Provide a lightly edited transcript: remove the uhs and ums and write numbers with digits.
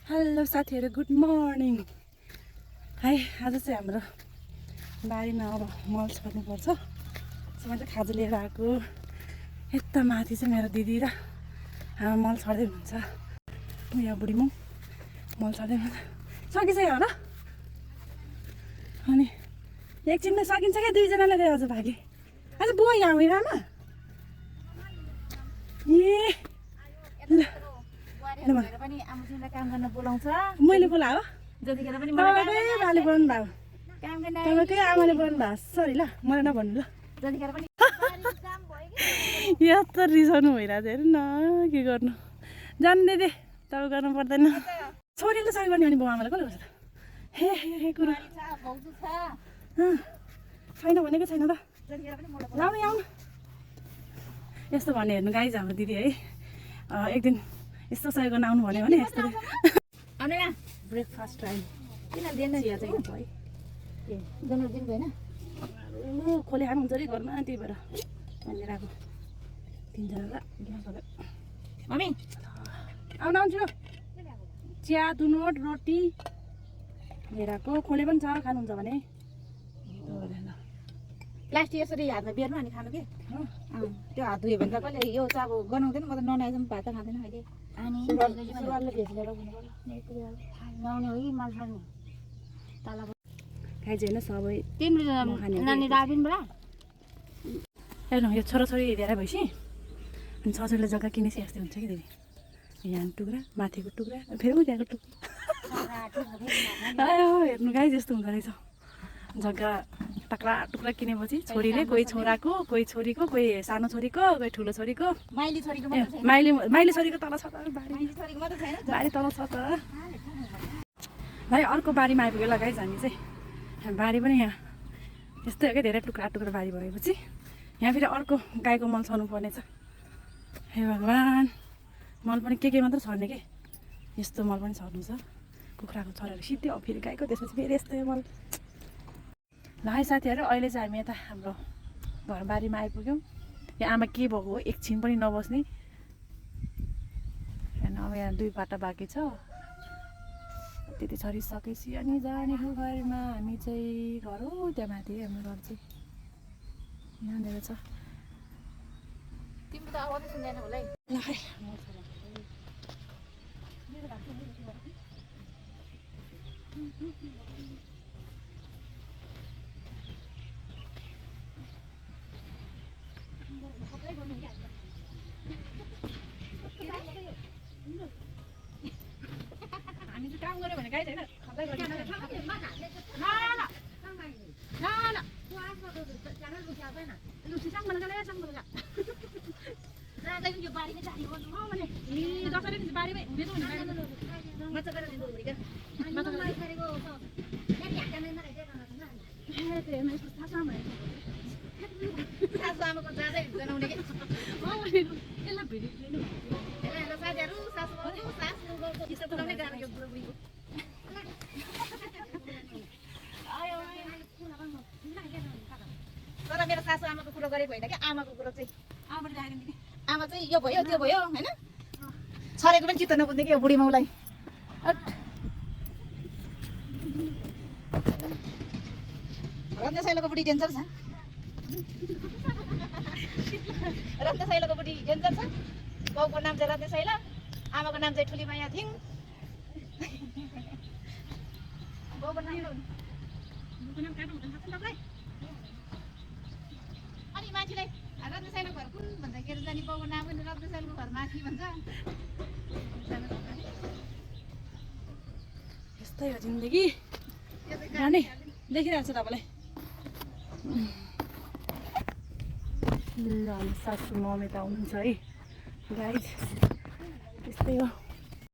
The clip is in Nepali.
हेलो साथीहरु, गुड मर्निङ। है आज चाहिँ हाम्रो बारीमा अब मल छर्नुपर्छ। मैले खाजा लिएर आएको। यता माथि चाहिँ मेरो दिदी र मल छर्दै हुन्छ। यहाँ बुढी म मल छर्दै हुन्छ। सकिसक्यो होला। अनि एकछिनमा सकिन्छ क्या, दुईजनाले आज भागे। आज बुवा यहाँ होइन आमा? मैले बोलायो बाले बोलाउनु भयो, तपाईँकै आमाले बोलाउनु भएको। सरी ल, मलाई नभन्नु ल। यस्तो रिसाउनु भइरहेको हेर्नु न, के गर्नु। जानु दिदी, तपाईँ गर्नु पर्दैन। छोरीले सही गर्ने अनि बाउ आमालाई कसले गर्छ त? हे हे हे कुरो छैन भनेको छैन त। लाउनु आउनु। यस्तो भन्ने हेर्नु गाइज, हाम्रो दिदी है एक दिन यस्तो सहयोग गर्न आउनु भन्यो भने यस्तो ब्रेकफास्ट टाइम खोले खानु हुन्छ अरे घरमा, त्यही भएर भनेर आएको। तिनजनालाई मम्मी आउनु आउँछु। चिया दुनोट रोटी लिएर आएको। खोले पनि छ, खानुहुन्छ भने। प्लास्टिक यसरी हातमा बेर्नु अनि खानु के त्यो हात धुयो भने त कहिले यो चाहिँ अब गनाउँदैन। म त ननाइसम्म भात त खाँदैन अहिले। सुरुवालले भेटेर नुहाउने हो कि माल छर्ने तल खाइ छैन सबै। तिम्रो नानी राबिन बडा हेर्नु, यो छोराछोरी धेरै भएपछि अनि छोराछोरीले जग्गा किनेपछि यस्तै हुन्छ कि दिदी। यहाँ टुक्रा, माथिको टुक्रा, फेरि उहाँको टुक्रा। हेर्नु गाई जस्तो हुँदो रहेछ। जग्गा टक्रा टुक्रा किनेपछि छोरीले कोही छोराको, कोही छोरीको, कोही सानो छोरीको, कोही ठुलो छोरीको। माइली छोरीको माइली छोरीको तल छ त बारी तल छ त भाइ। अर्को बारीमा आइपुग्यो ल गाइज। हामी चाहिँ बारी पनि यहाँ यस्तै हो क्या, धेरै टुक्रा टुक्रा बारी भएपछि यहाँ फेरि अर्को गाईको मल छर्नु पर्नेछ। हे भगवान्, मल पनि के मात्र छर्ने के, यस्तो मल पनि छर्नु छ। कुखुराको छरेर सिधै अब फेरि गाईको, त्यसपछि फेरि यस्तै मल। ल है साथीहरू, अहिले चाहिँ हामी यता हाम्रो घरबारीमा आइपुग्यौँ। यहाँ आमा के भएको हो, एकछिन पनि नबस्ने। अब यहाँ 2 पाटा बाँकी छ। त्यति छरिसकेपछि अनि जाने हो घरमा। हामी चाहिँ घर हो त्यहाँ माथि, हाम्रो घर चाहिँ यहाँनिर छ। तिम्रो त आवाज सुन्दैन होला है। ल है हामी चाहिँ काम गऱ्यो भने गाई छैन खप्दै गर्छ। तर मेरो सासु आमाको कुरो गरेको होइन क्या। आमाको कुरो चाहिँ आमा चाहिँ यो भयो त्यो भयो होइन, छरेको पनि चित्त नबुझ्ने कि यो बुढी माउलाई। रत्नशैलोको बुढी डेन्जर छ। रत्नशैलोको बुढी डेन्जर छ। बाउको नाम चाहिँ रत्नशैला, आमाको नाम चाहिँ ठुली माया थिङ। बाउको नाम अनि मान्छेलाई रत्नशैलो घर कुन भन्दाखेरि जाने, बाउको नाम पनि रत्नशैलोको घर माथि भन्छ। यस्तै हो जिन्दगी। जाने देखिरहेको छ तपाईँलाई। ल सासु मम्मी त आउनुहुन्छ है गाइज, त्यस्तै हो।